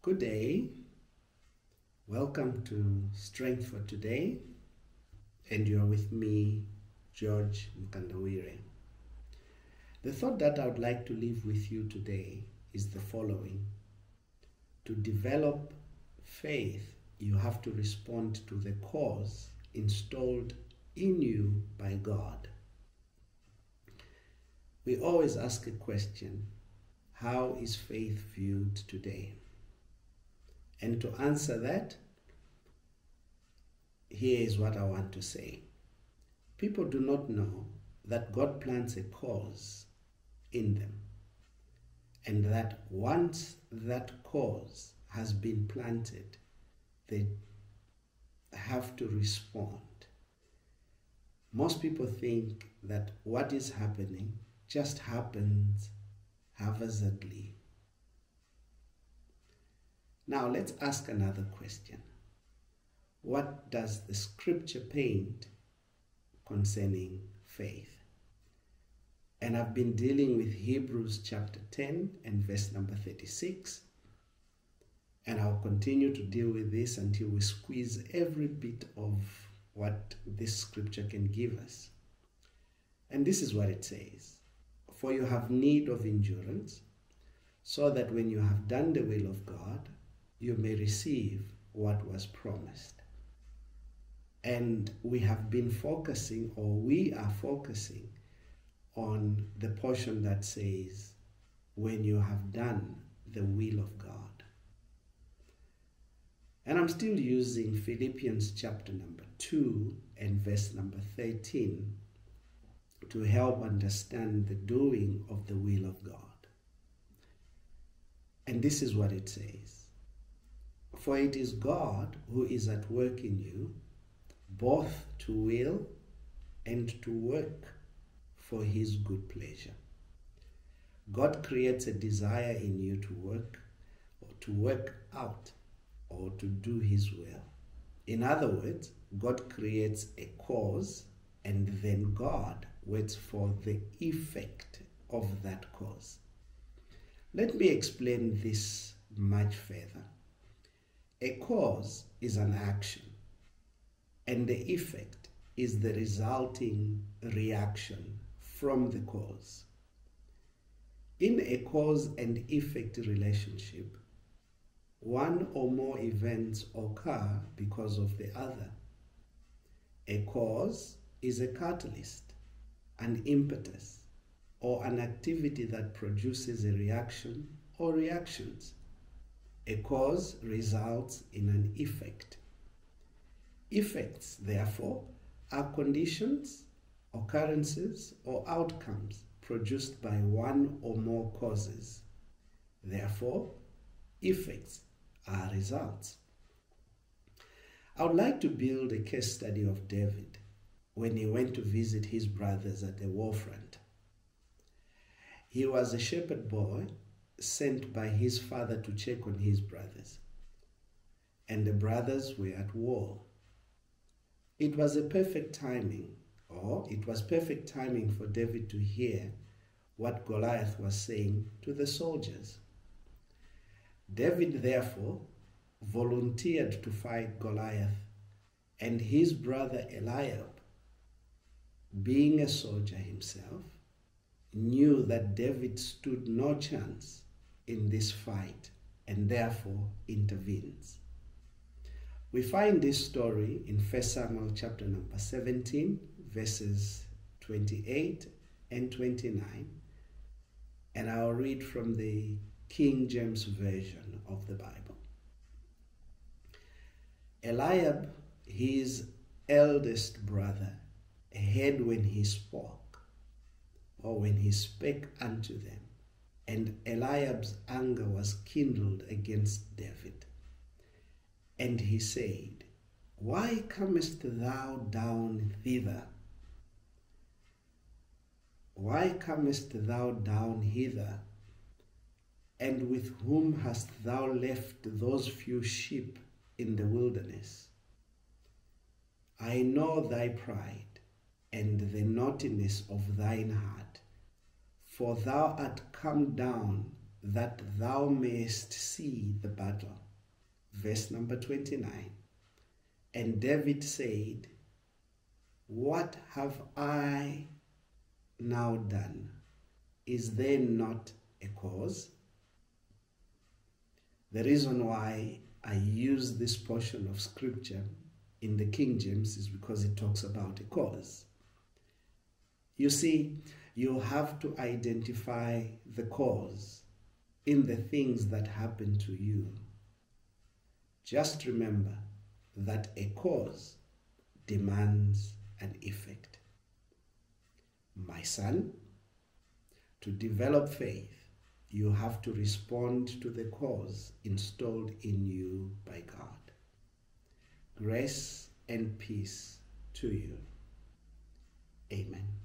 Good day. Welcome to Strength for Today, and you're with me, George Mkandawire. The thought that I would like to leave with you today is the following. To develop faith, you have to respond to the cause installed in you by God. We always ask a question: how is faith viewed today? And to answer that, here is what I want to say. People do not know that God plants a cause in them, and that once that cause has been planted, they have to respond. Most people think that what is happening just happens haphazardly. Now let's ask another question. What does the scripture paint concerning faith? And I've been dealing with Hebrews chapter 10 and verse number 36. And I'll continue to deal with this until we squeeze every bit of what this scripture can give us. And this is what it says. For you have need of endurance, so that when you have done the will of God, you may receive what was promised. And we have been focusing, or we are focusing, on the portion that says, when you have done the will of God. And I'm still using Philippians chapter number 2 and verse number 13 to help understand the doing of the will of God. And this is what it says. For it is God who is at work in you, both to will and to work for his good pleasure. God creates a desire in you to work, or to work out, or to do his will. In other words, God creates a cause, and then God waits for the effect of that cause. Let me explain this much further. A cause is an action, and the effect is the resulting reaction from the cause. In a cause and effect relationship, one or more events occur because of the other. A cause is a catalyst, an impetus, or an activity that produces a reaction or reactions. A cause results in an effect. Effects, therefore, are conditions, occurrences, or outcomes produced by one or more causes. Therefore, effects are results. I would like to build a case study of David when he went to visit his brothers at the war front. He was a shepherd boy sent by his father to check on his brothers, and the brothers were at war. It was perfect timing for David to hear what Goliath was saying to the soldiers. David therefore volunteered to fight Goliath, and his brother Eliab, being a soldier himself, knew that David stood no chance in this fight and therefore intervenes. We find this story in 1 Samuel chapter number 17, verses 28 and 29, and I'll read from the King James Version of the Bible. Eliab, his eldest brother, heard when he spoke, or when he spake unto them, and Eliab's anger was kindled against David. And he said, Why comest thou down thither? Why comest thou down hither? And with whom hast thou left those few sheep in the wilderness? I know thy pride and the naughtiness of thine heart, for thou art come down that thou mayest see the battle. Verse number 29. And David said, what have I now done? Is there not a cause? The reason why I use this portion of scripture in the King James is because it talks about a cause. You see, you have to identify the cause in the things that happen to you. Just remember that a cause demands an effect. My son, to develop faith, you have to respond to the cause installed in you by God. Grace and peace to you. Amen.